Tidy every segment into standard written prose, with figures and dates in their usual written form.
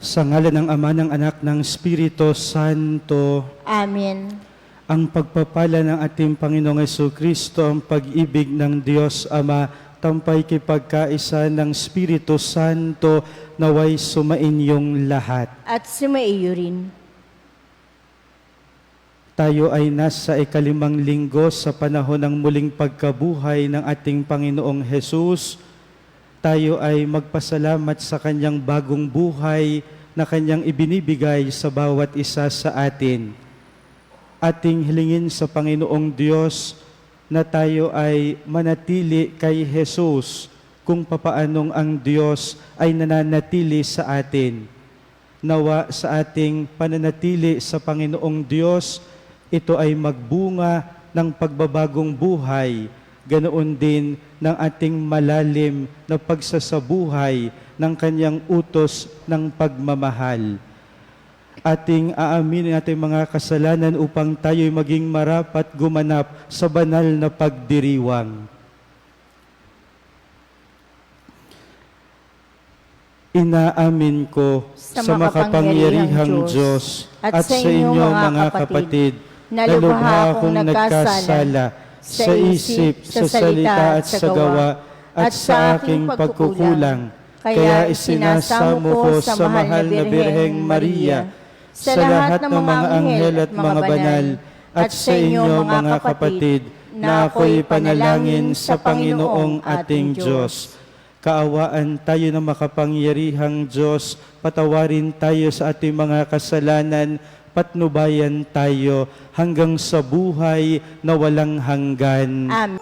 Sa ngalan ng Ama, ng Anak, ng Espiritu Santo. Amen. Ang pagpapala ng ating Panginoong Jesucristo, ang pag-ibig ng Diyos Ama, tampay kay pagkaisa ng Espiritu Santo, naway sumainyong lahat. At sumaiyo rin. Tayo ay nasa ikalimang linggo sa panahon ng muling pagkabuhay ng ating Panginoong Hesus. Tayo ay magpasalamat sa Kanyang bagong buhay na Kanyang ibinibigay sa bawat isa sa atin. Ating hilingin sa Panginoong Diyos na tayo ay manatili kay Jesus kung papaanong ang Diyos ay nananatili sa atin. Nawa sa ating pananatili sa Panginoong Diyos, ito ay magbunga ng pagbabagong buhay, ganoon din ng ating malalim na pagsasabuhay ng Kanyang utos ng pagmamahal. Ating aaminin ating mga kasalanan upang tayo'y maging marapat gumanap sa banal na pagdiriwang. Inaamin ko sa makapangyarihang Diyos at sa inyo mga kapatid na lubha akong nagkasala sa isip, sa salita at sa gawa at sa aking pagkukulang. Kaya isinasamo ko sa mahal na Birheng Maria, sa lahat ng mga anghel at mga banal, at sa inyo mga kapatid, na ako'y panalangin sa Panginoong ating Diyos. Kaawaan tayo ng makapangyarihang Diyos, patawarin tayo sa ating mga kasalanan, patnubayan tayo hanggang sa buhay na walang hanggan. Amen.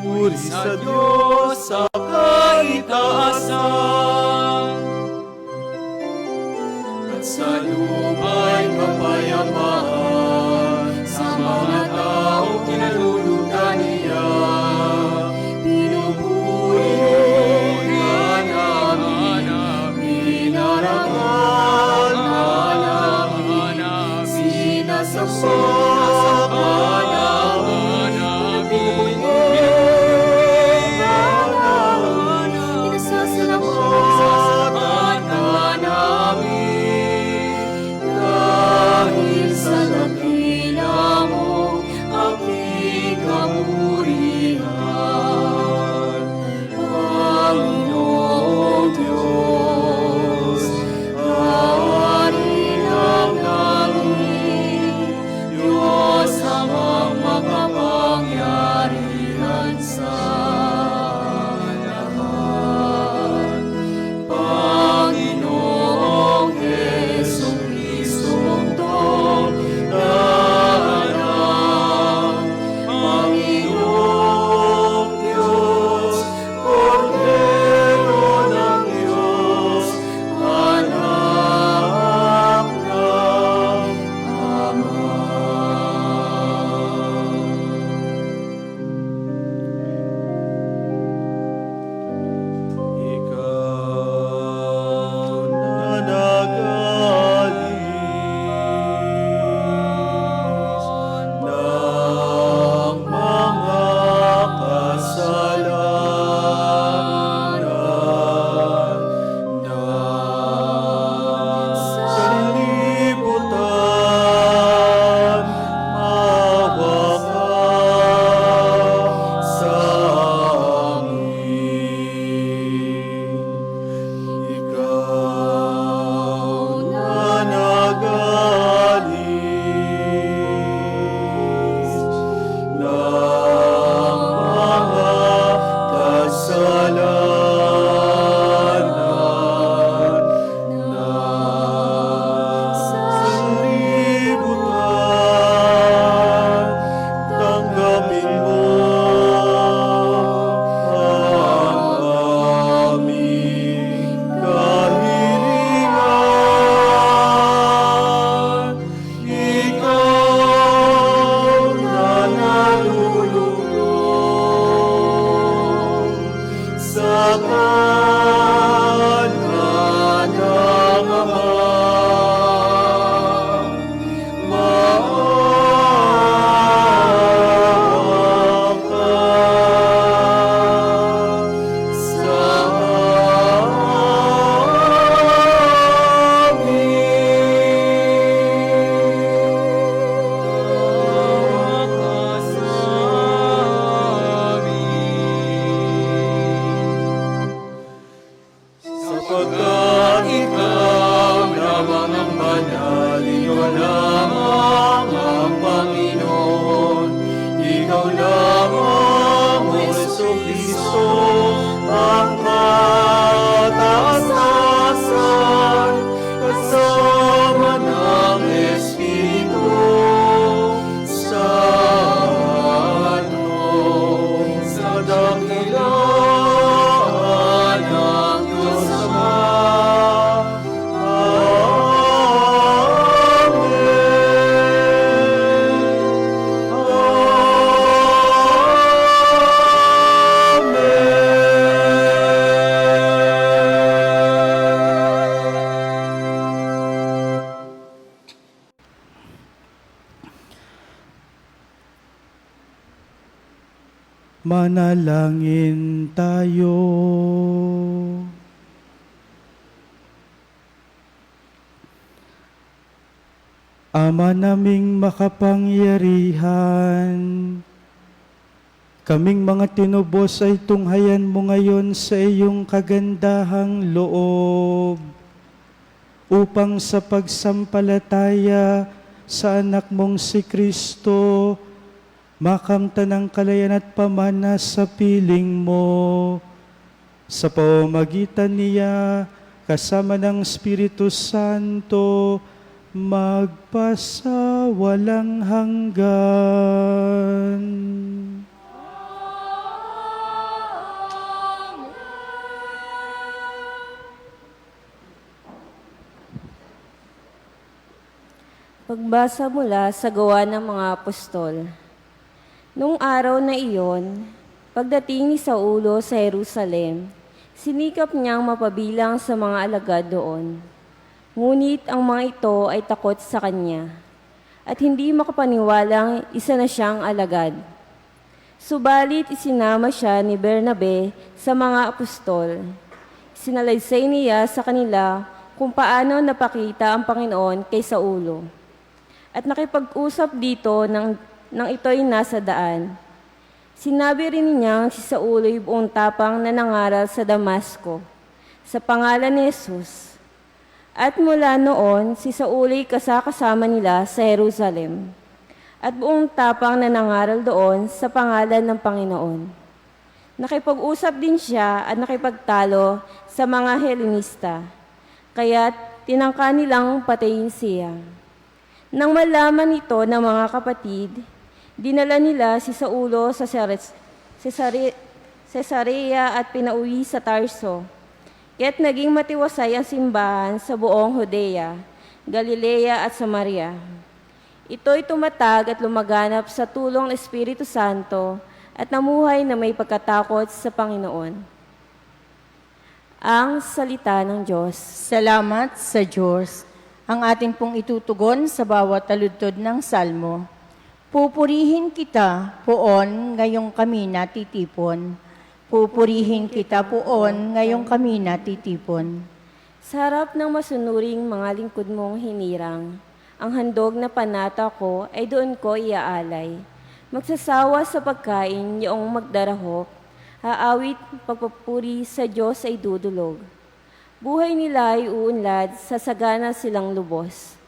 Puri sa Diyos sa kaitaasan, at sa luma'y kapayapaan sa mga taong kinalulugan niya. Pinupuri ka namin, minarangal ka namin, sinasaksak ka namin, pinasasalamat ka namin, dahil sa Pagkat ikaw lamang ang banal, ikaw lamang ang Panginoon, ikaw lamang, O Jesucristo, ang kataasan, kasama ng Espiritu Santo, sa dakilaan ng Diyos Ama. Manalangin tayo. Ama naming makapangyarihan, kaming mga tinubos ay tunghayan mo ngayon sa iyong kagandahang loob, upang sa pagsampalataya sa anak mong si Kristo, makamtan ng kalayan at pamana sa piling mo. Sa pamamagitan niya, kasama ng Espiritu Santo, magpasawalang hanggan. Pagbasa mula sa Gawa ng mga Apostol. Nung araw na iyon, pagdating ni Saulo sa Jerusalem, sinikap niyang mapabilang sa mga alagad doon. Ngunit ang mga ito ay takot sa kanya, at hindi makapaniwalang isa na siyang alagad. Subalit isinama siya ni Bernabe sa mga apostol. Sinalaysay niya sa kanila kung paano napakita ang Panginoon kay Saulo. At nakipag-usap dito nang ito'y nasa daan. Sinabi rin niyang si Saulo'y buong tapang na nangaral sa Damasco, sa pangalan ni Jesus. At mula noon, si Saulo'y kasama nila sa Jerusalem, at buong tapang na nangaral doon sa pangalan ng Panginoon. Nakipag-usap din siya at nakipagtalo sa mga Helenista, kaya't tinangka nilang patayin siya. Nang malaman ito ng mga kapatid, dinala nila si Saulo sa Cesarea at pinauwi sa Tarso. Kaya't naging matiwasay ang simbahan sa buong Judea, Galilea at Samaria. Ito'y tumatag at lumaganap sa tulong ng Espiritu Santo at namuhay na may pagkatakot sa Panginoon. Ang salita ng Diyos. Salamat sa Diyos. Ang ating pong itutugon sa bawat taludtod ng salmo. Pupurihin kita, poon, ngayong kami natitipon. Pupurihin kita, poon, ngayong kami natitipon. Sa harap ng masunuring mga lingkod mong hinirang, ang handog na panata ko ay doon ko iaalay. Magsasawa sa pagkain yaong magdarahop, haawit pagpapuri sa Diyos ay dudulog. Buhay nila ay uunlad, sa sagana silang lubos.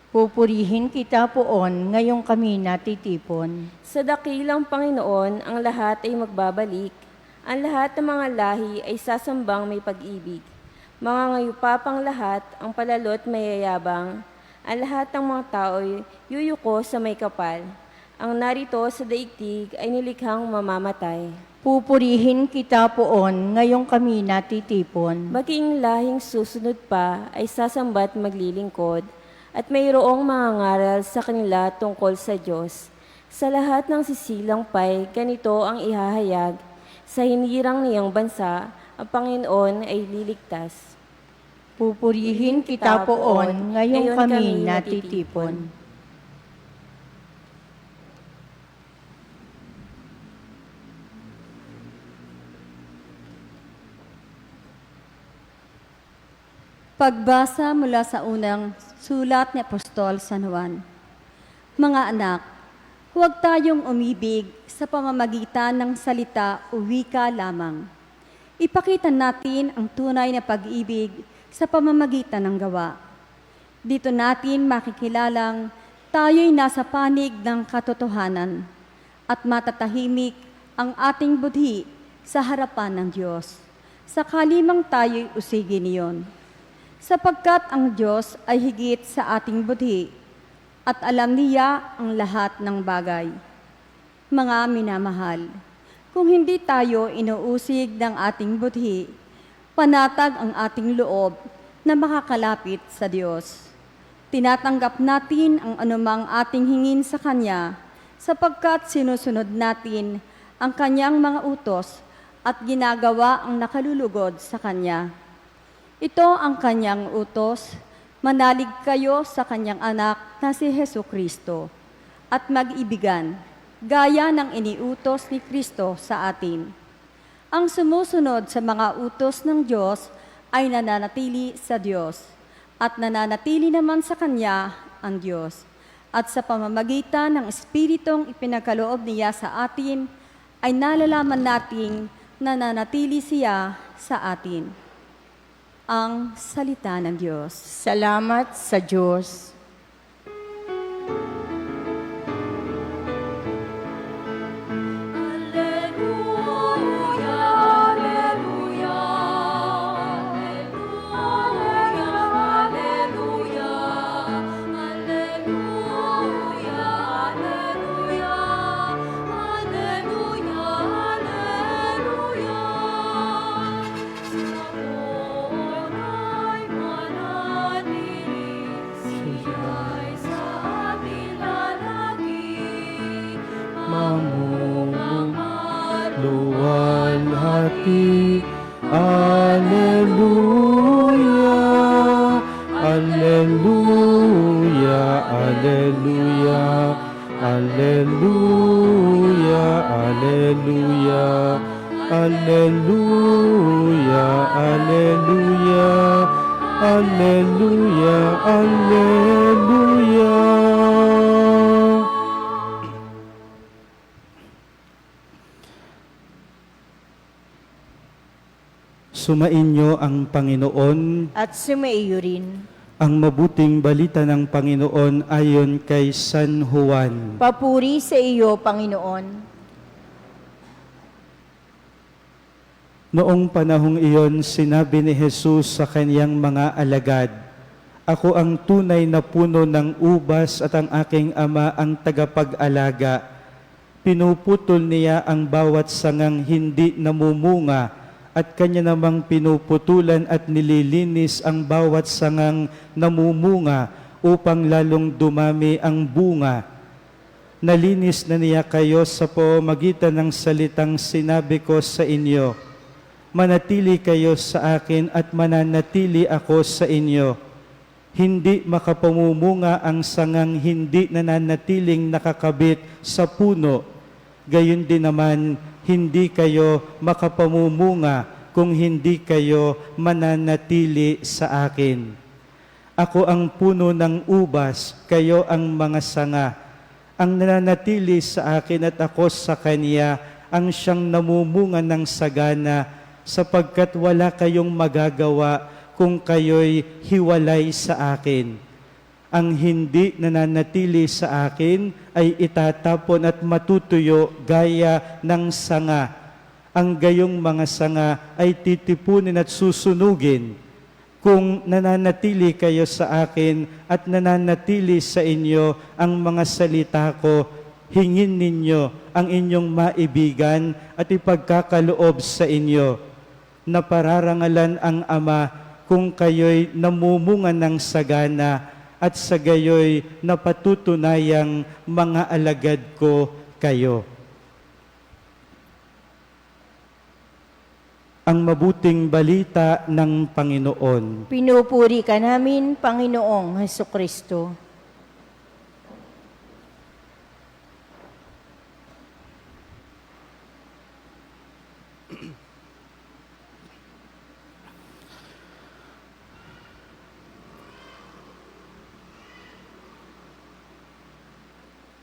Pupurihin kita, poon, ngayong kami natitipon. Sa dakilang Panginoon, ang lahat ay magbabalik. Ang lahat ng mga lahi ay sasambang may pag-ibig. Mga ngayupapang lahat, ang palalot mayayabang. Ang lahat ng mga tao ay yuyuko sa may kapal. Ang narito sa daigdig ay nilikhang mamamatay. Pupurihin kita, poon, ngayong kami natitipon. Maging lahing susunod pa ay sasambat maglilingkod at mayroong mga ngaral sa kanila tungkol sa Diyos. Sa lahat ng sisilang pay, ganito ang ihahayag. Sa hinirang niyang bansa, ang Panginoon ay liligtas. Pupurihin kita, poon, ngayong kami natitipon. Pagbasa mula sa unang sulat ni Apostol San Juan. Mga anak, huwag tayong umibig sa pamamagitan ng salita o wika lamang. Ipakita natin ang tunay na pag-ibig sa pamamagitan ng gawa. Dito natin makikilalang tayo'y nasa panig ng katotohanan at matatahimik ang ating budhi sa harapan ng Diyos. Sakali mang tayo'y usigin niyon. Sapagkat ang Diyos ay higit sa ating budhi at alam niya ang lahat ng bagay. Mga minamahal, kung hindi tayo inuusig ng ating budhi, panatag ang ating loob na makakalapit sa Diyos. Tinatanggap natin ang anumang ating hingin sa Kanya sapagkat sinusunod natin ang Kanyang mga utos at ginagawa ang nakalulugod sa Kanya. Ito ang Kanyang utos, manalig kayo sa Kanyang anak na si Hesukristo at mag-ibigan, gaya ng iniutos ni Kristo sa atin. Ang sumusunod sa mga utos ng Diyos ay nananatili sa Diyos at nananatili naman sa Kanya ang Diyos. At sa pamamagitan ng Espiritong ipinagkaloob niya sa atin, ay nalalaman nating nananatili siya sa atin. Ang salita ng Diyos. Salamat sa Diyos. Luwalhati, Alleluia, Alleluia, Alleluia, Alleluia, Alleluia, Alleluia, Alleluia, Alleluia, Alleluia. Sumainyo ang Panginoon, At sumaiyo rin. ang mabuting balita ng Panginoon ayon kay San Juan. Papuri sa iyo, Panginoon. Noong panahong iyon, sinabi ni Jesus sa kanyang mga alagad, "Ako ang tunay na puno ng ubas at ang aking Ama ang tagapag-alaga." Pinuputol niya ang bawat sangang hindi namumunga at kanya namang pinuputulan at nililinis ang bawat sangang namumunga upang lalong dumami ang bunga. Nalinis na niya kayo sa pamamagitan ng salitang sinabi ko sa inyo. Manatili kayo sa akin at mananatili ako sa inyo. Hindi makapamumunga ang sangang hindi nananatiling nakakabit sa puno. Gayon din naman, hindi kayo makapamumunga kung hindi kayo mananatili sa akin. Ako ang puno ng ubas, kayo ang mga sanga. Ang nananatili sa akin at ako sa kanya, ang siyang namumunga ng sagana, sapagkat wala kayong magagawa kung kayo'y hiwalay sa akin. Ang hindi nananatili sa akin ay itatapon at matutuyo gaya ng sanga. Ang gayong mga sanga ay titipunin at susunugin. Kung nananatili kayo sa akin at nananatili sa inyo ang mga salita ko, hingin ninyo ang inyong maibigan at ipagkakaloob sa inyo, na pararangalan ang Ama kung kayo'y namumunga ng sagana at sa gayo'y napatutunayang mga alagad ko kayo. Ang mabuting balita ng Panginoon. Pinupuri ka namin, Panginoong Hesukristo.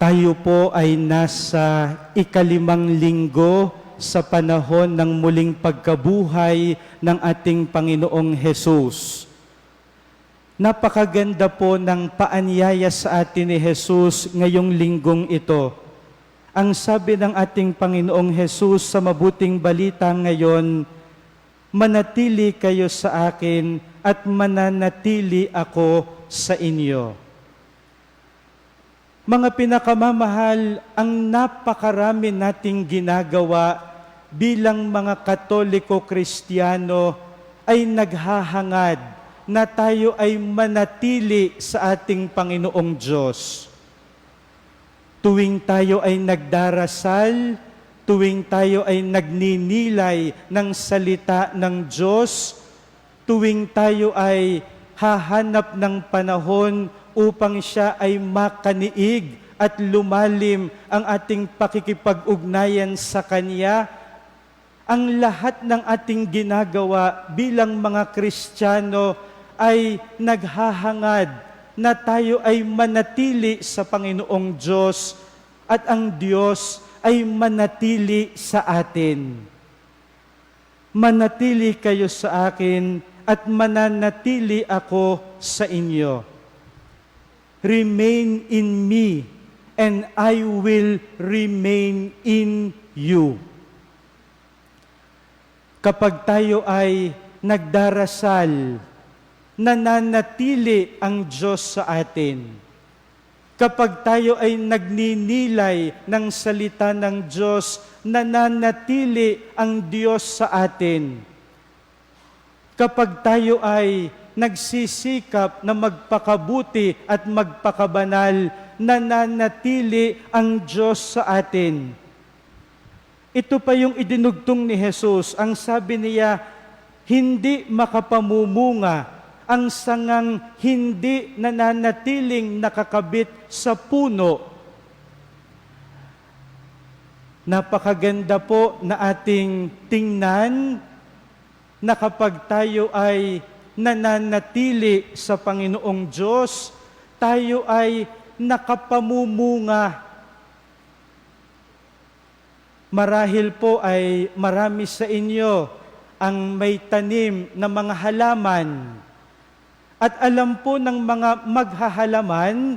Tayo po ay nasa ikalimang linggo sa panahon ng muling pagkabuhay ng ating Panginoong Hesus. Napakaganda po ng paanyaya sa atin ni Hesus ngayong linggong ito. Ang sabi ng ating Panginoong Hesus sa mabuting balita ngayon, manatili kayo sa akin at mananatili ako sa inyo. Mga pinakamamahal, ang napakarami nating ginagawa bilang mga Katoliko-Kristiyano ay naghahangad na tayo ay manatili sa ating Panginoong Diyos. Tuwing tayo ay nagdarasal, tuwing tayo ay nagninilay ng salita ng Diyos, tuwing tayo ay hahanap ng panahon upang siya ay makaniig at lumalim ang ating pakikipag-ugnayan sa Kanya, ang lahat ng ating ginagawa bilang mga Kristiyano ay naghahangad na tayo ay manatili sa Panginoong Diyos at ang Diyos ay manatili sa atin. Manatili kayo sa akin at mananatili ako sa inyo. Remain in me, and I will remain in you. Kapag tayo ay nagdarasal, nananatili ang Diyos sa atin. Kapag tayo ay nagninilay ng salita ng Diyos, nananatili ang Diyos sa atin. Kapag tayo ay nagsisikap na magpakabuti at magpakabanal, nananatili ang Diyos sa atin. Ito pa yung idinugtong ni Jesus. Ang sabi niya, hindi makapamumunga ang sangang hindi nananatiling nakakabit sa puno. Napakaganda po na ating tingnan na kapag tayo ay nananatili sa Panginoong Diyos, tayo ay nakapamumunga. Marahil po ay marami sa inyo ang may tanim na mga halaman. At alam po ng mga maghahalaman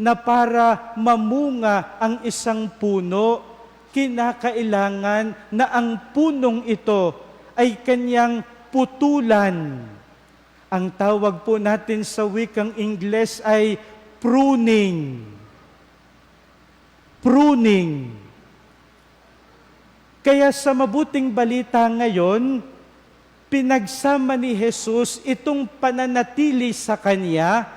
na para mamunga ang isang puno, kinakailangan na ang punong ito ay kanyang putulan. Ang tawag po natin sa wikang Ingles ay pruning. Pruning. Kaya sa mabuting balita ngayon, pinagsama ni Jesus itong pananatili sa Kanya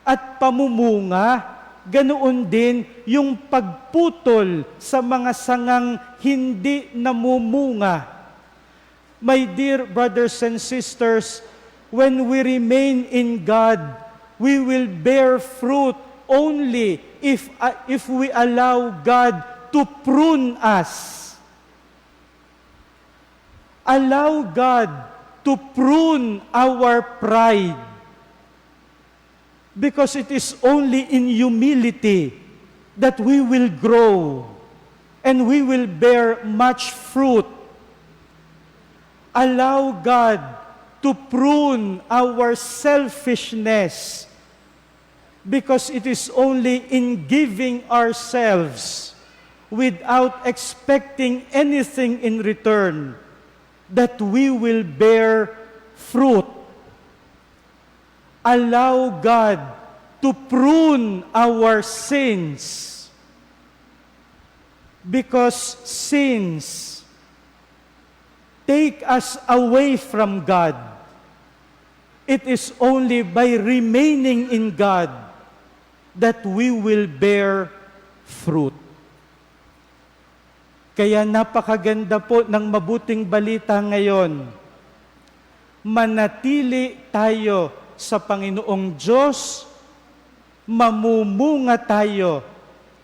at pamumunga, ganoon din yung pagputol sa mga sangang hindi namumunga. My dear brothers and sisters, when we remain in God, we will bear fruit only if we allow God to prune us. Allow God to prune our pride. Because it is only in humility that we will grow and we will bear much fruit. Allow God to prune our selfishness, because it is only in giving ourselves without expecting anything in return that we will bear fruit. Allow God to prune our sins, because sins take us away from God. It is only by remaining in God that we will bear fruit. Kaya napakaganda po ng mabuting balita ngayon. Manatili tayo sa Panginoong Diyos, mamumunga tayo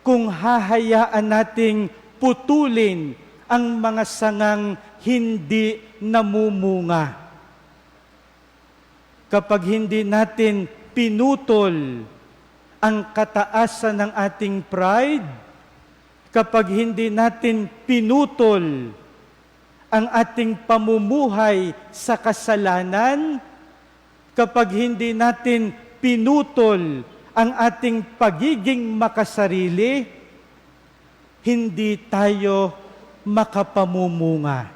kung hahayaan nating putulin ang mga sangang hindi namumunga. Kapag hindi natin pinutol ang kataasan ng ating pride, kapag hindi natin pinutol ang ating pamumuhay sa kasalanan, kapag hindi natin pinutol ang ating pagiging makasarili, hindi tayo makapamumunga.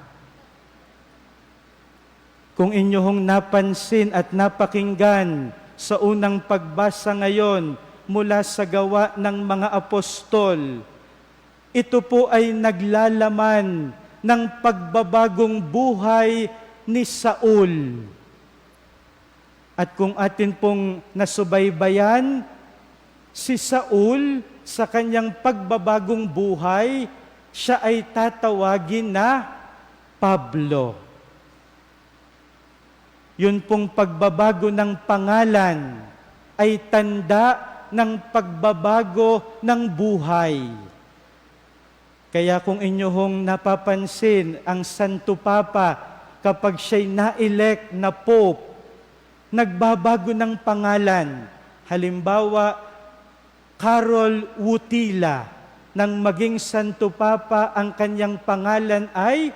Kung inyong napansin at napakinggan sa unang pagbasa ngayon mula sa Gawa ng mga Apostol, ito po ay naglalaman ng pagbabagong buhay ni Saul. At kung atin pong nasubaybayan, si Saul sa kanyang pagbabagong buhay, siya ay tatawagin na Pablo. Yun pong pagbabago ng pangalan ay tanda ng pagbabago ng buhay. Kaya kung inyong napapansin, ang Santo Papa, kapag siya'y na-elect na Pope, nagbabago ng pangalan. Halimbawa, Carol Wojtyla, nang maging Santo Papa, ang kanyang pangalan ay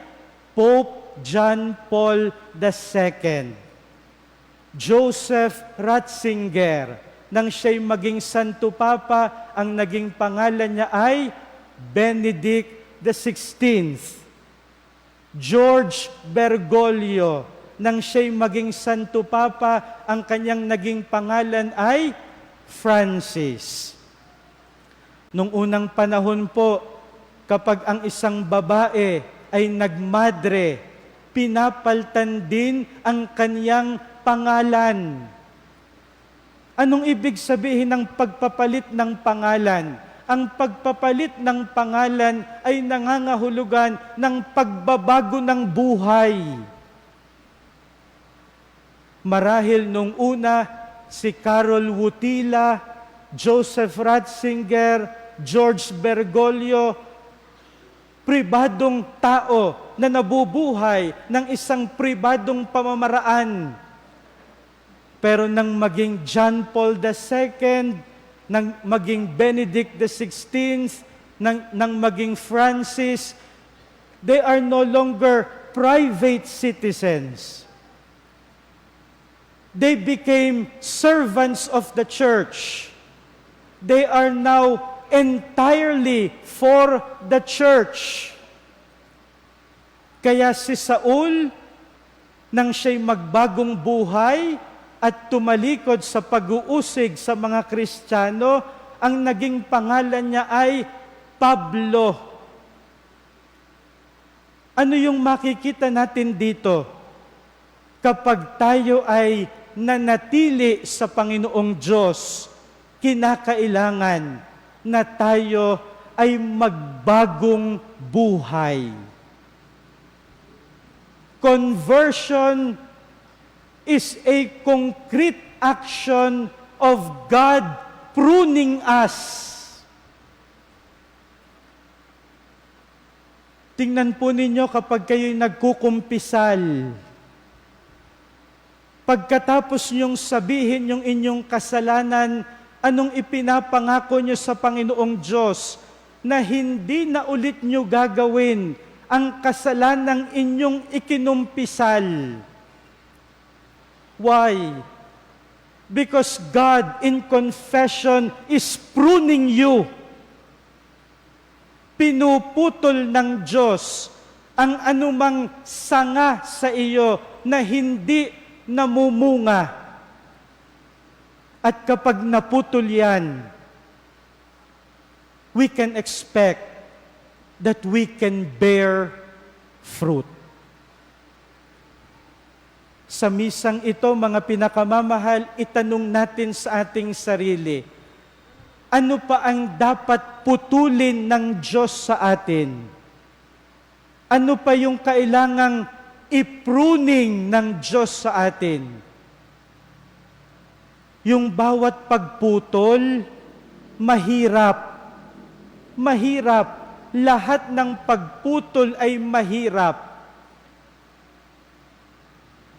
Pope John Paul II. Joseph Ratzinger, nang siya'y maging Santo Papa, ang naging pangalan niya ay Benedict XVI. George Bergoglio, nang siya'y maging Santo Papa, ang kanyang naging pangalan ay Francis. Nung unang panahon po, kapag ang isang babae ay nagmadre, pinapaltan din ang kanyang pangalan. Anong ibig sabihin ng pagpapalit ng pangalan? Ang pagpapalit ng pangalan ay nangangahulugan ng pagbabago ng buhay. Marahil nung una, si Carol Wojtyla, Joseph Ratzinger, George Bergoglio, pribadong tao na nabubuhay ng isang pribadong pamamaraan. Pero nang maging John Paul II, nang maging Benedict XVI, nang maging Francis, they are no longer private citizens. They became servants of the church. They are now entirely for the church. Kaya si Saul, nang siya'y magbagong buhay at tumalikod sa pag-uusig sa mga Kristiyano, ang naging pangalan niya ay Pablo. Ano yung makikita natin dito? Kapag tayo ay nanatili sa Panginoong Diyos, kinakailangan na tayo ay magbagong buhay. Conversion is a concrete action of God pruning us. Tingnan po ninyo kapag kayo'y nagkukumpisal. Pagkatapos niyong sabihin yung inyong kasalanan, anong ipinapangako niyo sa Panginoong Diyos na hindi na ulit niyo gagawin ang kasalanang inyong ikinumpisal. Why? Because God in confession is pruning you. Pinuputol ng Diyos ang anumang sanga sa iyo na hindi namumunga. At kapag naputol yan, we can expect that we can bear fruit. Sa misang ito, mga pinakamamahal, itanong natin sa ating sarili, ano pa ang dapat putulin ng Diyos sa atin? Ano pa yung kailangang i-pruning ng Diyos sa atin? Yung bawat pagputol, mahirap. Mahirap. Lahat ng pagputol ay mahirap.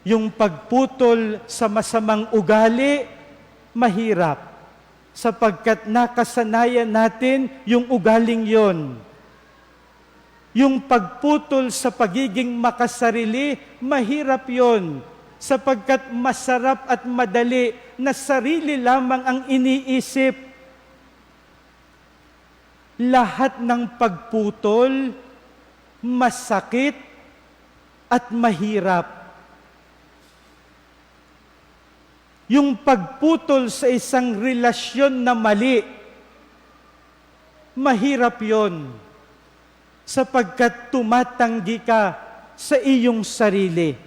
Yung pagputol sa masamang ugali, mahirap. Sapagkat nakasanayan natin yung ugaling yon. Yung pagputol sa pagiging makasarili, mahirap yon, sapagkat masarap at madali na sarili lamang ang iniisip. Lahat ng pagputol, masakit at mahirap. Yung pagputol sa isang relasyon na mali, mahirap yon, sapagkat tumatanggi ka sa iyong sarili.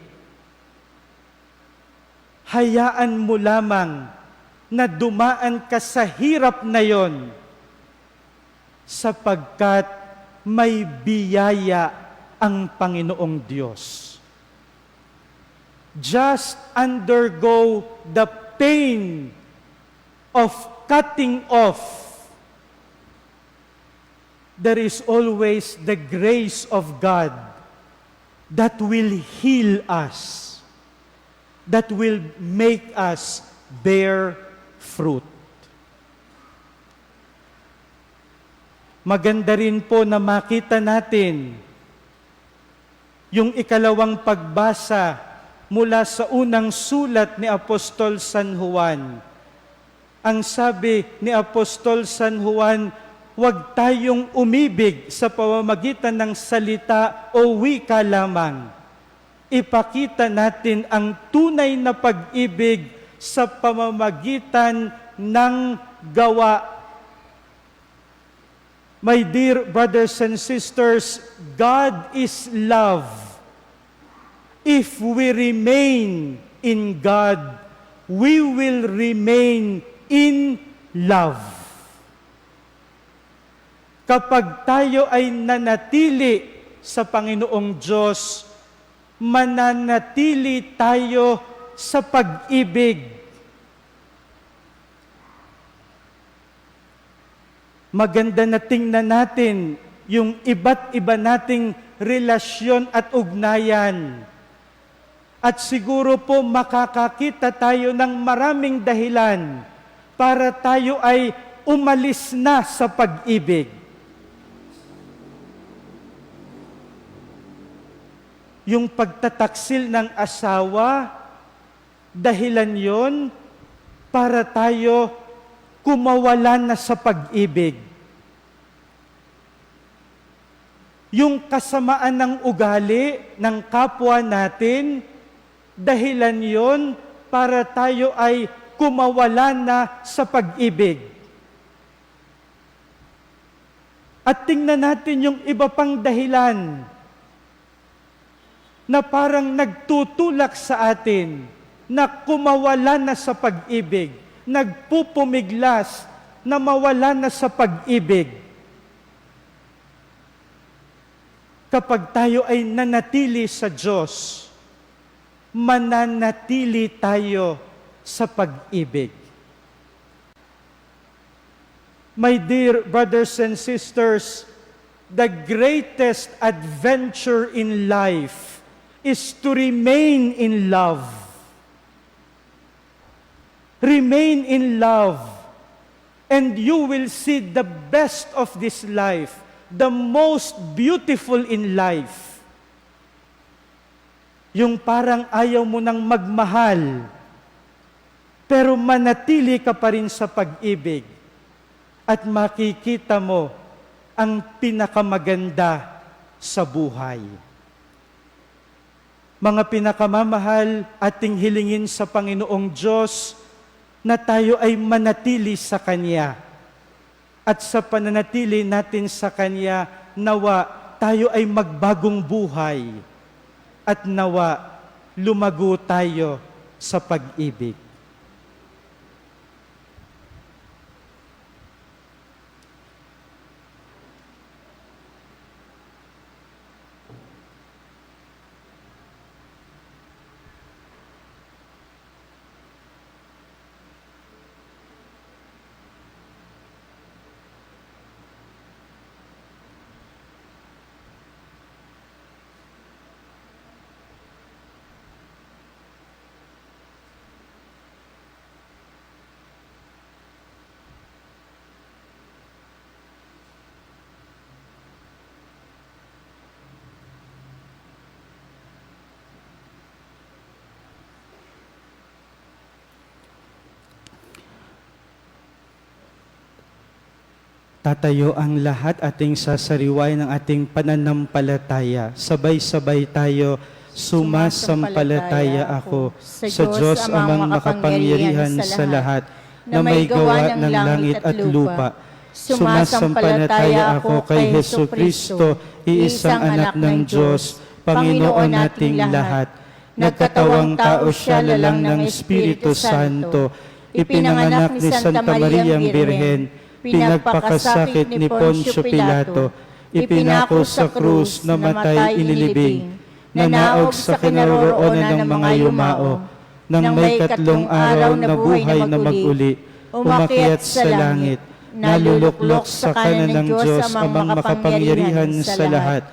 Hayaan mo lamang na dumaan ka sa hirap na yon, sapagkat may biyaya ang Panginoong Diyos. Just undergo the pain of cutting off. There is always the grace of God that will heal us, that will make us bear fruit. Maganda rin po na makita natin yung ikalawang pagbasa mula sa unang sulat ni Apostol San Juan. Ang sabi ni Apostol San Juan, huwag tayong umibig sa pamamagitan ng salita o wika lamang. Ipakita natin ang tunay na pag-ibig sa pamamagitan ng gawa. My dear brothers and sisters, God is love. If we remain in God, we will remain in love. Kapag tayo ay nanatili sa Panginoong Diyos, mananatili tayo sa pag-ibig. Maganda na tingnan natin yung iba't iba nating relasyon at ugnayan. At siguro po makakakita tayo ng maraming dahilan para tayo ay umalis na sa pag-ibig. Yung pagtataksil ng asawa, dahilan yon para tayo kumawalan na sa pag-ibig. Yung kasamaan ng ugali ng kapwa natin, dahilan yon para tayo ay kumawalan na sa pag-ibig. At tingnan natin yung iba pang dahilan na parang nagtutulak sa atin na kumawala na sa pag-ibig, nagpupumiglas na mawala na sa pag-ibig. Kapag tayo ay nanatili sa Diyos, mananatili tayo sa pag-ibig. My dear brothers and sisters, the greatest adventure in life is to remain in love. Remain in love, and you will see the best of this life, the most beautiful in life. Yung parang ayaw mo nang magmahal, pero manatili ka pa rin sa pag-ibig, at makikita mo ang pinakamaganda sa buhay. Mga pinakamamahal, ating hilingin sa Panginoong Diyos na tayo ay manatili sa Kanya. At sa pananatili natin sa Kanya, nawa tayo ay magbagong buhay. At nawa lumago tayo sa pag-ibig. Tatayo ang lahat, ating sasariwain ng ating pananampalataya. Sabay-sabay tayo, sumasampalataya ako sa Diyos amang makapangyarihan sa lahat, na may gawa ng langit at lupa. Sumasampalataya ako kay Hesu Kristo, iisang anak ng Diyos, Panginoon nating lahat. Nagkatawang tao siya lalang ng Espiritu Santo, ipinanganak ni Santa Mariang Birhen, pinagpakasakit ni Poncio Pilato, ipinako sa krus, namatay, inilibing, nanaog sa kinaroroonan ng mga yumao, nang may 3 araw na buhay na maguli, umakyat sa langit, naluluklok sa kanan ng Diyos amang makapangyarihan sa lahat.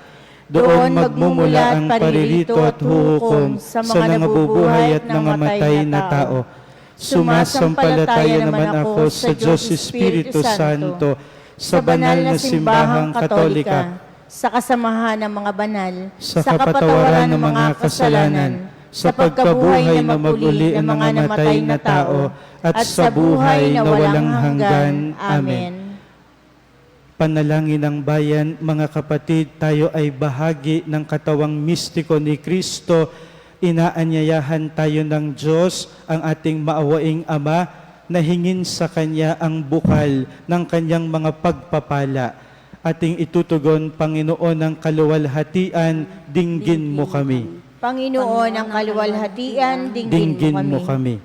Doon magmumula ang paririto at huhukom sa mga nabubuhay at nangamatay na tao. Sumasampalataya naman ako sa Diyos Espiritu Santo, sa banal na simbahang katolika, sa kasamahan ng mga banal, sa kapatawaran ng mga kasalanan, sa pagkabuhay na maguli ng mga namatay na tao, at sa buhay na walang hanggan. Amen. Panalangin ng bayan, mga kapatid, tayo ay bahagi ng katawang mistiko ni Kristo. Inaanyayahan tayo ng Diyos, ang ating maawaing Ama, na hingin sa Kanya ang bukal ng Kanyang mga pagpapala. Ating itutugon, Panginoon ng kaluwalhatian, dinggin mo kami. Panginoon ng kaluwalhatian, dinggin mo kami.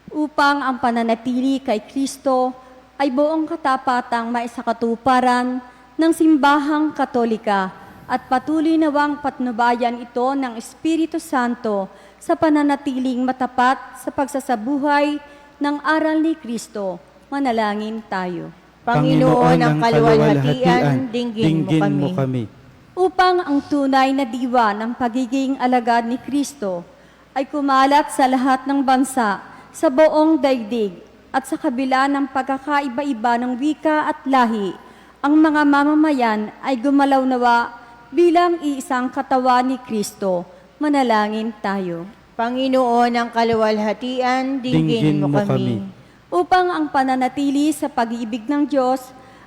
Upang ang pananatili kay Kristo ay buong katapatang maisakatuparan ng simbahang katolika at patuloy nawang patnubayan ito ng Espiritu Santo sa pananatiling matapat sa pagsasabuhay ng aral ni Kristo. Manalangin tayo. Panginoon ng kaluwalhatian, dinggin mo kami. Upang ang tunay na diwa ng pagiging alagad ni Kristo ay kumalat sa lahat ng bansa sa buong daigdig, at sa kabila ng pagkakaiba-iba ng wika at lahi, ang mga mamamayan ay gumalaw nawa bilang iisang katawan ni Kristo. Manalangin tayo. Panginoon ng kaluwalhatian, dinggin mo kami. Upang ang pananatili sa pag-ibig ng Diyos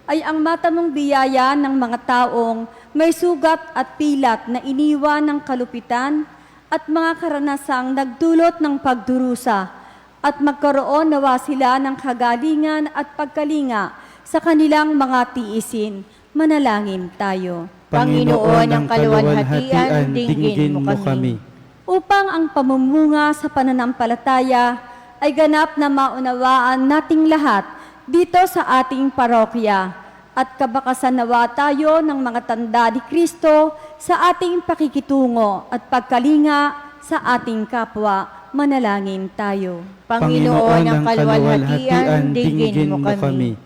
ay ang matamong biyaya ng mga taong may sugat at pilat na iniwan ng kalupitan at mga karanasang nagdulot ng pagdurusa, at magkaroon nawa sila ng kagalingan at pagkalinga sa kanilang mga tiisin. Manalangin tayo. Panginoon ng kaluwalhatian, dinggin mo kami. Upang ang pamumunga sa pananampalataya ay ganap na maunawaan nating lahat dito sa ating parokya, at kabakasan nawa tayo ng mga tanda ni Kristo sa ating pakikitungo at pagkalinga sa ating kapwa. Manalangin tayo. Panginoon ng kaluwalhatian, dinggin mo kami.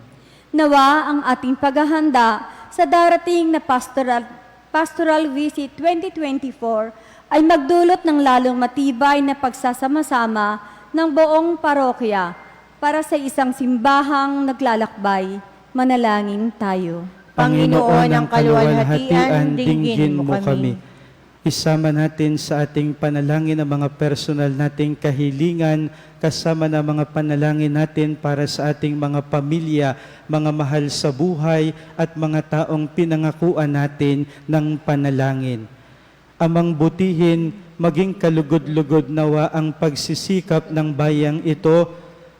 Nawa ang ating paghahanda sa darating na Pastoral Visit 2024 ay magdulot ng lalong matibay na pagsasama-sama ng buong parokya para sa isang simbahang naglalakbay. Manalangin tayo. Panginoon ng kaluwalhatian, dinggin mo kami. Isama natin sa ating panalangin ang mga personal nating kahilingan, kasama na mga panalangin natin para sa ating mga pamilya, mga mahal sa buhay, at mga taong pinangakuan natin ng panalangin. Amang butihin, maging kalugod-lugod nawa ang pagsisikap ng bayang ito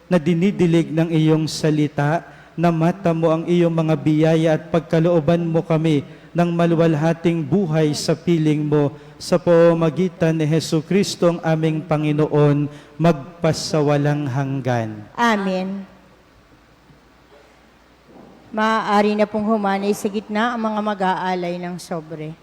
na dinidilig ng iyong salita, na mata mo ang iyong mga biyaya at pagkalooban mo kami ng maluwalhating buhay sa piling mo, sa pamamagitan ni Hesu Kristo ang aming Panginoon, magpasawalang hanggan. Amen. Maaari na pong humanay sa gitna ang mga mag-aalay ng sobre.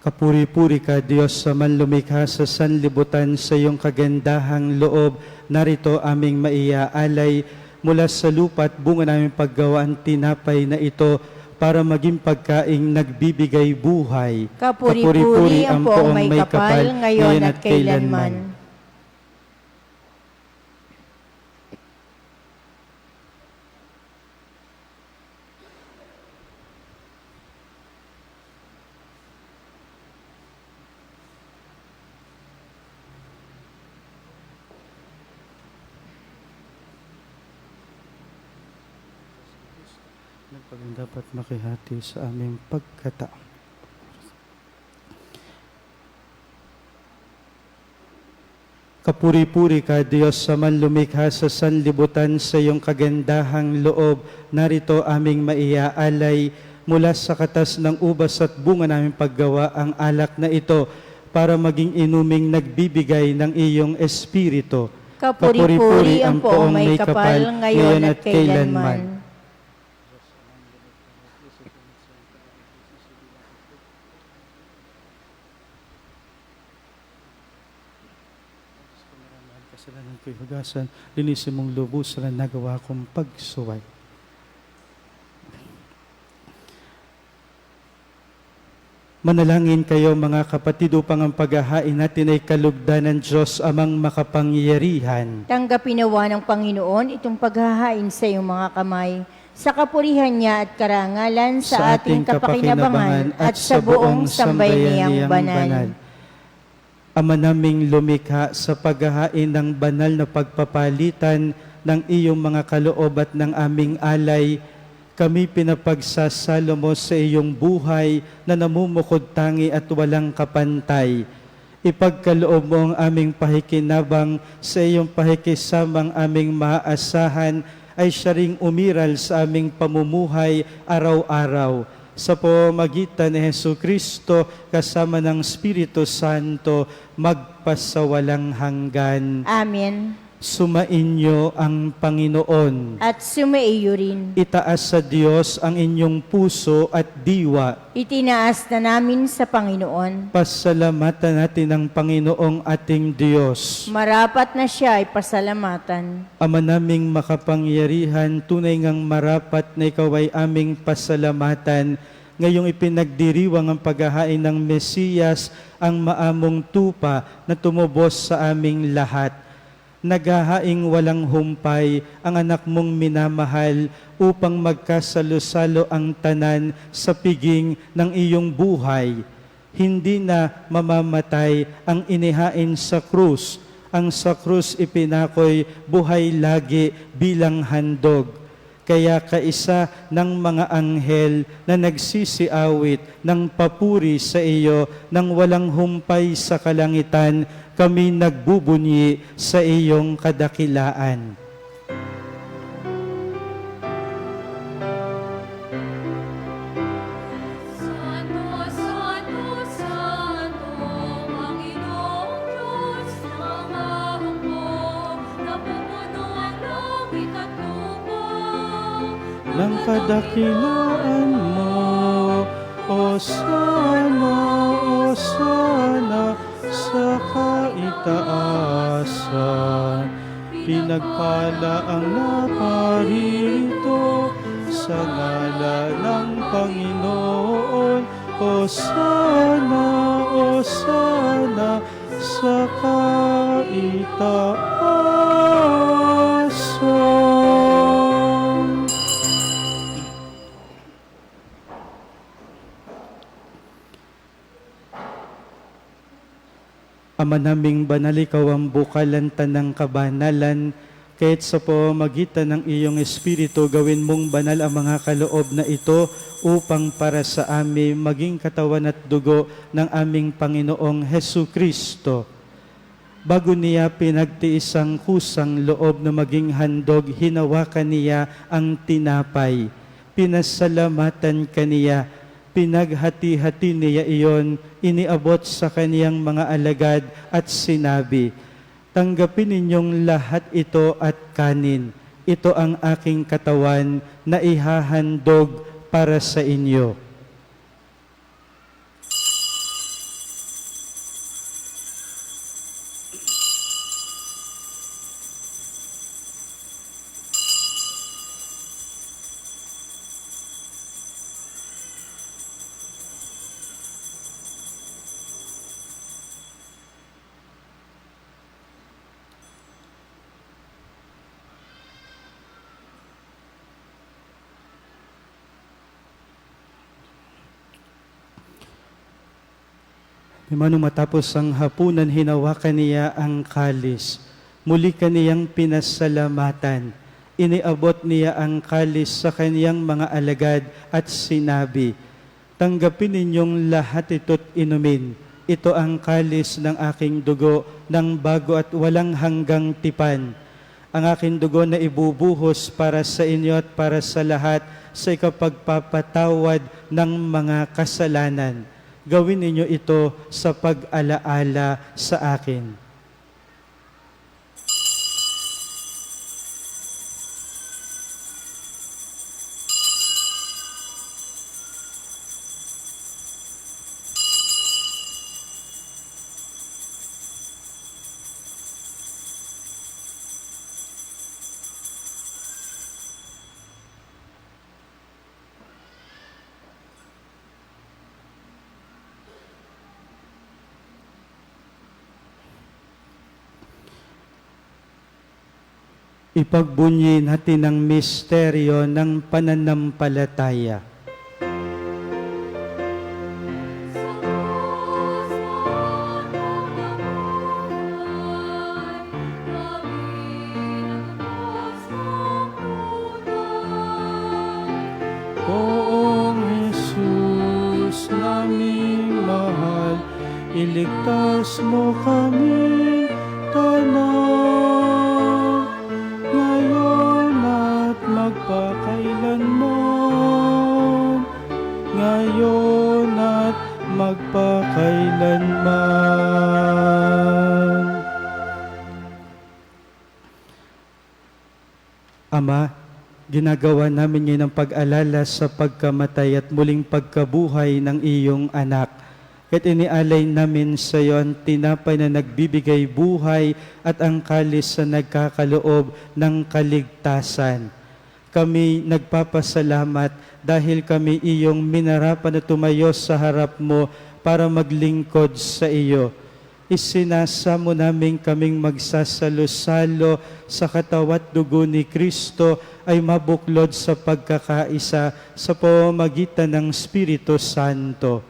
Kapuri-puri ka, Diyos, sa manlumikha sa sanlibutan sa iyong kagandahang loob. Narito aming maiaalay mula sa lupa at bunga namin paggawa ang tinapay na ito para maging pagkaing nagbibigay buhay. Kapuri-puri ang poong may kapal, ngayon at kailanman. Paging dapat makihati sa aming pagkatao. Kapuri-puri ka, Diyos, sa manlumikha sa sanlibutan sa iyong kagandahang loob. Narito aming maiaalay mula sa katas ng ubas at bunga namin paggawa ang alak na ito para maging inuming nagbibigay ng iyong espiritu. Kapuri-puri ang poong may kapal, ngayon at kailanman. Kasalanan ko'y hugasan, linisin mong lubos na nagawa kong pagsuway. Manalangin kayo mga kapatid upang ang paghahain natin ay kalugdan ng Diyos amang makapangyarihan. Tanggapin nawa ng Panginoon itong paghahain sa iyong mga kamay, sa kapurihan niya at karangalan sa ating kapakinabangan at sa buong sambayaniyang banal. Ama naming lumikha, sa paghahain ng banal na pagpapalitan ng iyong mga kaloob at ng aming alay, kami pinapagsasalo mo sa iyong buhay na namumukod tangi at walang kapantay. Ipagkaloob mo ang aming pakikinabang sa iyong pakikisamang aming maaasahan ay siya ring umiral sa aming pamumuhay araw-araw. Sa pamamagitan ni Jesucristo kasama ng Espiritu Santo, magpasawalang hanggan. Amen. Sumainyo ang Panginoon. At sumaiyo rin. Itaas sa Diyos ang inyong puso at diwa. Itinaas na namin sa Panginoon. Pasalamatan natin ang Panginoong ating Diyos. Marapat na siya ay pasalamatan. Ama naming makapangyarihan, tunay ngang marapat na ikaw ay aming pasalamatan. Ngayong ipinagdiriwang ang paghahain ng Mesiyas, ang maamong tupa na tumubos sa aming lahat. Naghahaing walang humpay ang anak mong minamahal upang magkasalo-salo ang tanan sa piging ng iyong buhay. Hindi na mamamatay ang inihain sa krus. Ang sa krus ipinakoy buhay lagi bilang handog. Kaya kaisa ng mga anghel na nagsisiawit ng papuri sa iyo nang walang humpay sa kalangitan, kami nagbubunyi sa iyong kadakilaan. Santo, Santo, Santo, Panginoong Diyos ng hapon, napupuno ang langit at lupa. Ng kadakilaan mo, o sana sa kaitaasan. Pinagpala ang naparito sa ngalan ng Panginoon. O sana sa kaitaasan. Ama naming banal, ikaw ang bukalantan ng kabanalan, kahit sa pamamagitan ng iyong Espiritu, gawin mong banal ang mga kaloob na ito upang para sa amin maging katawan at dugo ng aming Panginoong Jesucristo. Bago niya pinagtiis ang kusang loob na maging handog, hinawakan niya ang tinapay. Pinasalamatan kaniya, pinaghati-hati niya iyon, iniabot sa kaniyang mga alagad at sinabi, tanggapin ninyong lahat ito at kanin. Ito ang aking katawan na ihahandog para sa inyo. Mano matapos ang hapunan, hinawakan niya ang kalis. Muli kaniyang pinasalamatan. Iniabot niya ang kalis sa kaniyang mga alagad at sinabi, "Tanggapin ninyong lahat ito't inumin. Ito ang kalis ng aking dugo ng bago at walang hanggang tipan. Ang aking dugo na ibubuhos para sa inyo at para sa lahat sa ikapagpapatawad ng mga kasalanan. Gawin ninyo ito sa pag-alaala sa akin." Ipagbunyi natin ang misteryo ng pananampalataya. Poong Jesus naming mahal, iligtas mo kami tanan, ngayon at magpakailanman, ngayon at magpakailanman. Ama, ginagawa namin ngayon ang pag-alala sa pagkamatay at muling pagkabuhay ng iyong anak. At inialay namin sa iyo ang tinapay na nagbibigay buhay at ang kalis na nagkakaloob ng kaligtasan. Kami nagpapasalamat dahil kami iyong minarapan na tumayo sa harap mo para maglingkod sa iyo. Isinasamo namin kaming magsasalo-salo sa katawan at dugo ni Kristo ay mabuklod sa pagkakaisa sa pamamagitan ng Espiritu Santo.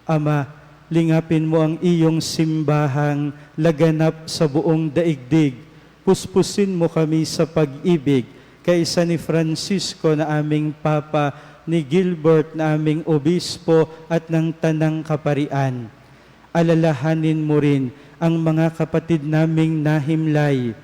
Ama, lingapin mo ang iyong simbahang laganap sa buong daigdig. Puspusin mo kami sa pag-ibig, kaisa ni Francisco na aming Papa, ni Gilbert na aming Obispo at ng Tanang Kaparian. Alalahanin mo rin ang mga kapatid naming nahimlay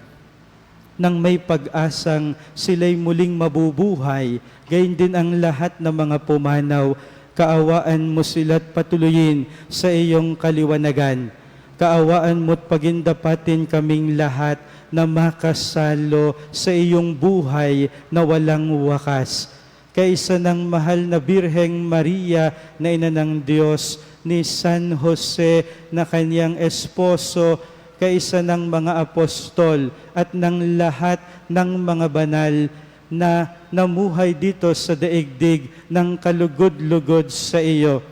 nang may pag-asang sila'y muling mabubuhay, gayon din ang lahat ng mga pumanaw. Kaawaan mo sila't patuloyin sa iyong kaliwanagan. Kaawaan mo't pagindapatin kaming lahat na makasalo sa iyong buhay na walang wakas. Kaisa ng mahal na Birheng Maria na ina ng Diyos, ni San Jose na kanyang esposo, kaisa ng mga apostol at ng lahat ng mga banal na namuhay dito sa daigdig ng kalugod-lugod sa iyo.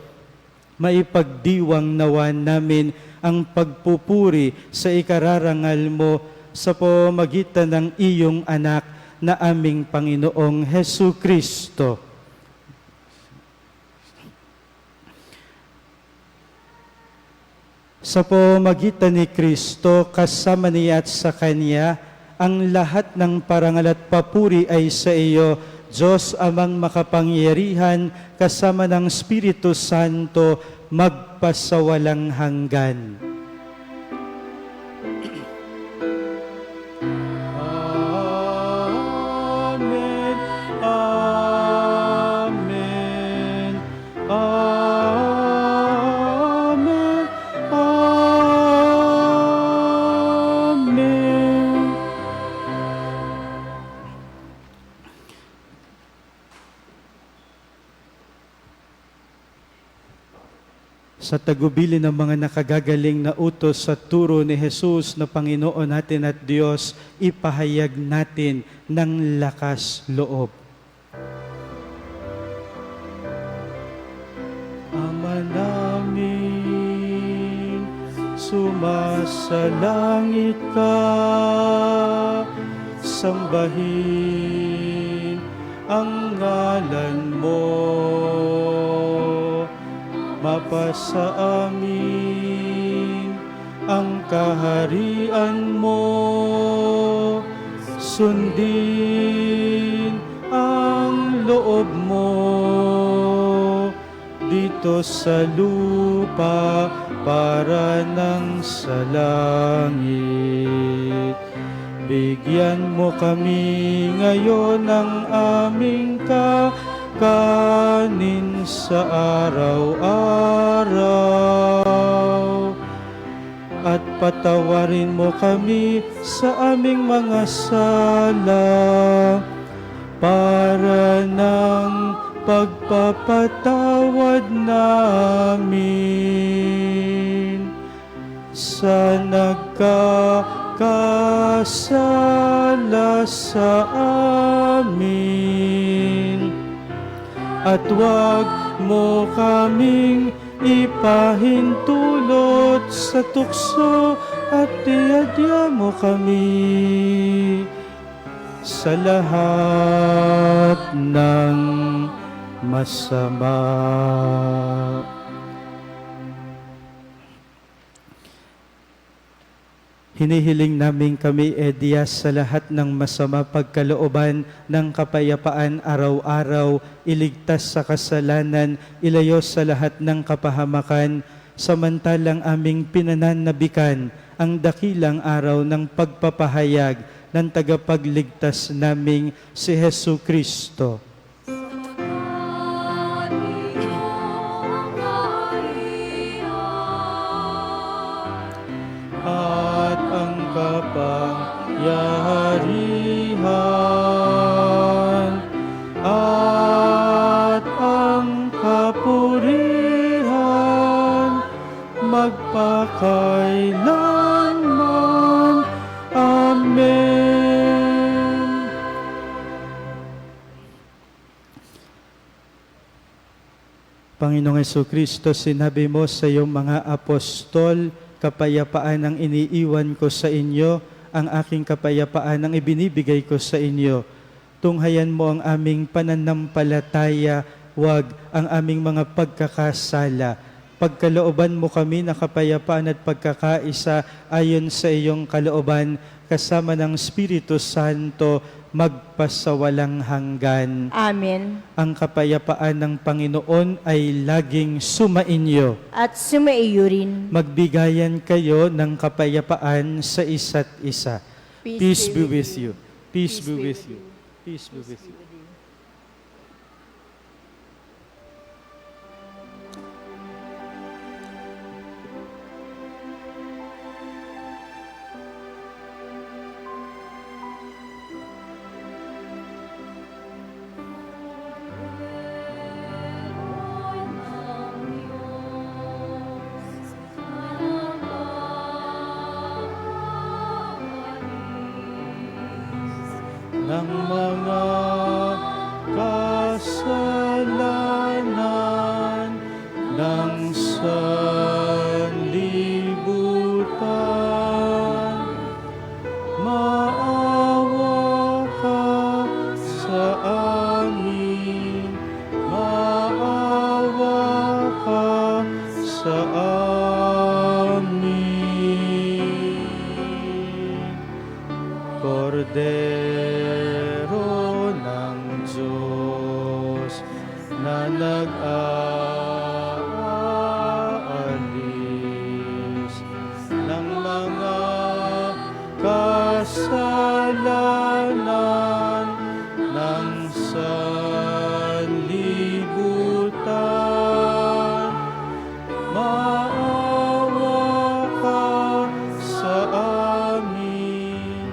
Maipagdiwang nawa namin ang pagpupuri sa ikararangal mo sa pamamagitan ng iyong anak na aming Panginoong Hesu Kristo. Sa pamamagitan ni Kristo, kasama niya at sa Kanya, ang lahat ng parangal at papuri ay sa iyo, Diyos Amang makapangyarihan, kasama ng Espiritu Santo, magpasawalang hanggan. Amen. Amen. Amen. Amen. Sa tagubilin ng mga nakagagaling na utos sa turo ni Jesus na Panginoon natin at Diyos, ipahayag natin ng lakas loob. Ama namin, sumasalangit ka, sambahin ang ngalan mo, mapasa amin ang kaharian mo. Sundin ang loob mo dito sa lupa para nang sa langit. Bigyan mo kami ngayon ng aming kakanin sa araw-araw. At patawarin mo kami sa aming mga sala para ng pagpapatawad namin sa nagkakasala sa amin. At huwag mo kaming ipahintulot sa tukso at iadya mo kami sa lahat ng masama. Hinihiling namin kami, Diyos, sa lahat ng masama pagkalooban ng kapayapaan araw-araw, iligtas sa kasalanan, ilayo sa lahat ng kapahamakan, samantalang aming pinananabikan ang dakilang araw ng pagpapahayag ng tagapagligtas naming si Hesu Kristo. At ang kapangyarihan at ang kapurihan magpakailanman. Amen. Panginoong Jesucristo, sinabi mo sa iyong mga apostol, kapayapaan ang iniiwan ko sa inyo, ang aking kapayapaan ang ibinibigay ko sa inyo. Tunghayan mo ang aming pananampalataya, wag ang aming mga pagkakasala. Pagkalooban mo kami na kapayapaan at pagkakaisa ayon sa iyong kalooban, kasama ng Espiritu Santo, magpasawalang hanggan. Amen. Ang kapayapaan ng Panginoon ay laging sumainyo. At sumaiyo rin. Magbigayan kayo ng kapayapaan sa isa't isa. Peace be with you. Peace be with you. Peace be with you. Ng mga kasalanan ng sanlibutan, maawa ka sa amin, maawa ka sa amin. Kordero ng Diyos na nag-aalis ng mga kasalanan ng sanlibutan, maawa ka sa amin,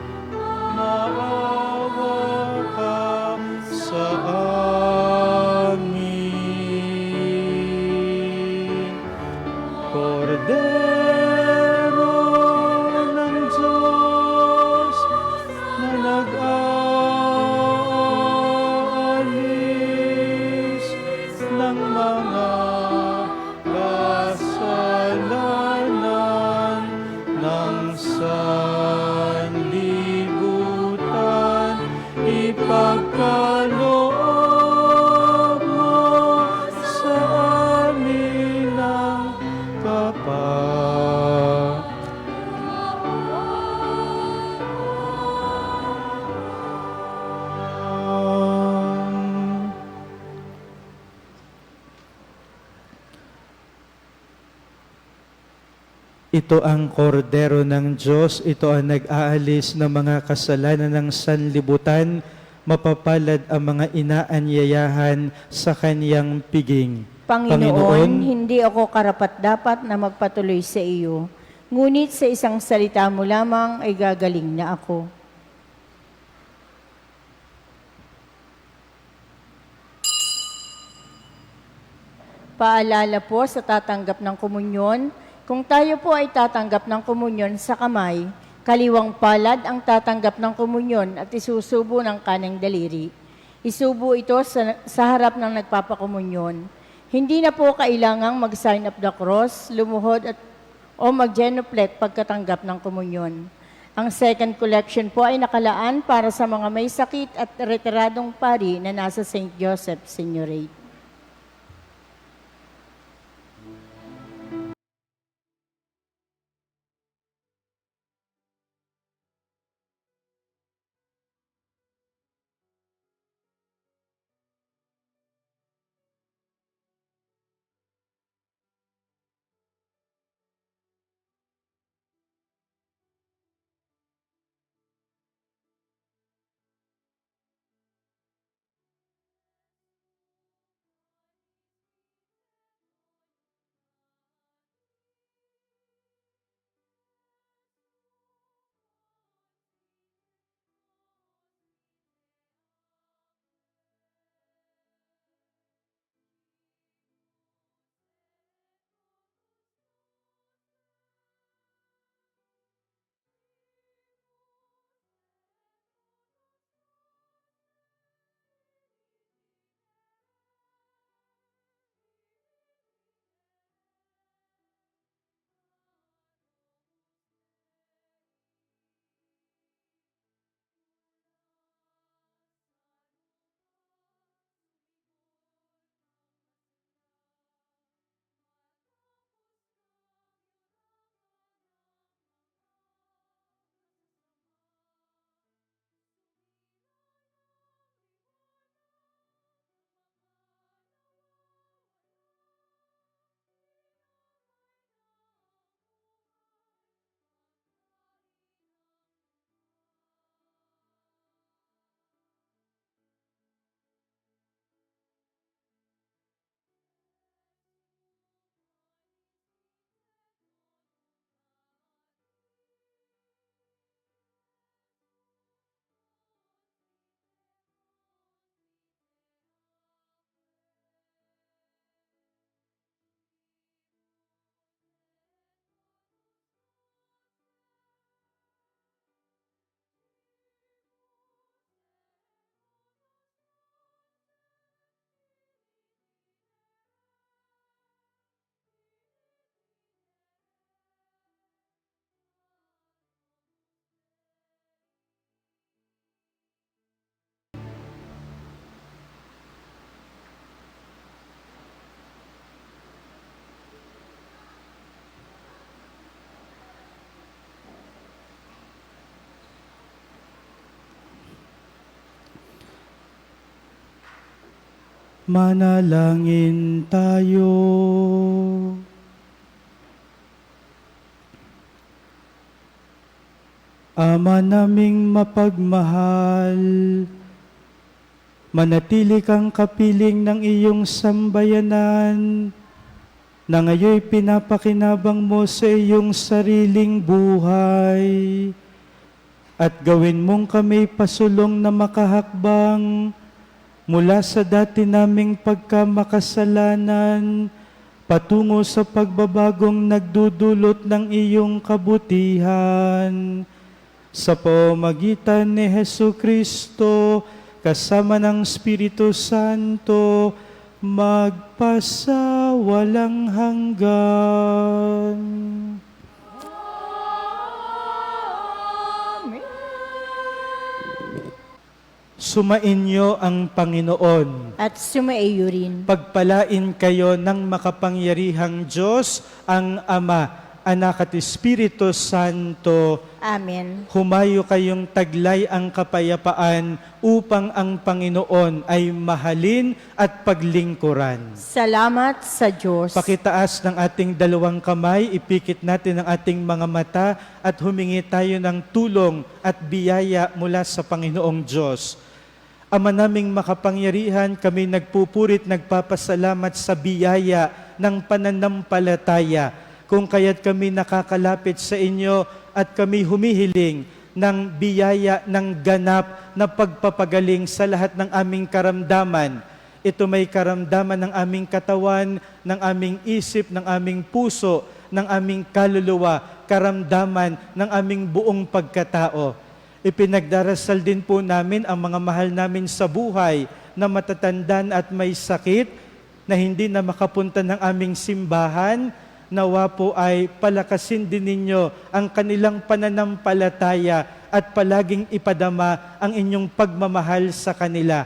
maawa ka sa amin. Kordero ng Diyos na nag-aalis ng mga kasalanan ng sanlibutan, ipagkaloob mo sa amin ang kapayapaan. Ito ang kordero ng Diyos, ito ang nag-aalis ng mga kasalanan ng sanlibutan, mapapalad ang mga inaanyayahan sa kaniyang piging. Panginoon, hindi ako karapat-dapat na magpatuloy sa iyo, ngunit sa isang salita mo lamang ay gagaling na ako. Paalala po sa tatanggap ng komunyon, kung tayo po ay tatanggap ng komunyon sa kamay, kaliwang palad ang tatanggap ng komunyon at isusubo ng kanang daliri. Isubo ito sa harap ng nagpapakomunyon. Hindi na po kailangang mag-sign of the cross, lumuhod o mag-genuflect pagkatanggap ng komunyon. Ang second collection po ay nakalaan para sa mga may sakit at retiradong pari na nasa St. Joseph Signorate. Manalangin tayo. Ama naming mapagmahal, manatili kang kapiling ng iyong sambayanan na ngayon pinapakinabang mo sa iyong sariling buhay at gawin mong kami pasulong na makahakbang mula sa dati naming pagkamakasalanan patungo sa pagbabagong nagdudulot ng iyong kabutihan. Sa pamamagitan ni Jesucristo, kasama ng Espiritu Santo, magpasawalang hanggan. Sumainyo ang Panginoon. At sumaiyo rin. Pagpalain kayo ng makapangyarihang Diyos, ang Ama Anak at Espiritu Santo. Amen. Humayo kayong taglay ang kapayapaan upang ang Panginoon ay mahalin at paglingkuran. Salamat sa Diyos. Pakitaas ng ating dalawang kamay, ipikit natin ang ating mga mata at humingi tayo ng tulong at biyaya mula sa Panginoong Diyos. Ama naming makapangyarihan, kami nagpupurit, nagpapasalamat sa biyaya ng pananampalataya. Kung kaya't kami nakakalapit sa inyo at kami humihiling ng biyaya ng ganap na pagpapagaling sa lahat ng aming karamdaman. Ito may karamdaman ng aming katawan, ng aming isip, ng aming puso, ng aming kaluluwa, karamdaman ng aming buong pagkatao. Ipinagdarasal din po namin ang mga mahal namin sa buhay na matatanda at may sakit na hindi na makapunta ng aming simbahan. Nawa po ay palakasin din ninyo ang kanilang pananampalataya at palaging ipadama ang inyong pagmamahal sa kanila.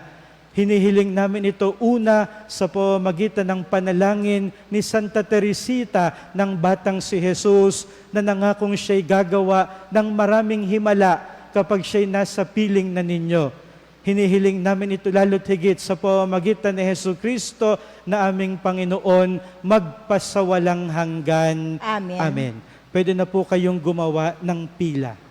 Hinihiling namin ito una sa pamamagitan ng panalangin ni Santa Teresita ng Batang si Jesus na nangakong siya'y gagawa ng maraming himala kapag siya'y nasa piling na ninyo. Hinihiling namin ito lalo't higit sa pamamagitan ni Jesucristo na aming Panginoon magpasawalang hanggan. Amen. Amen. Pwede na po kayong gumawa ng pila.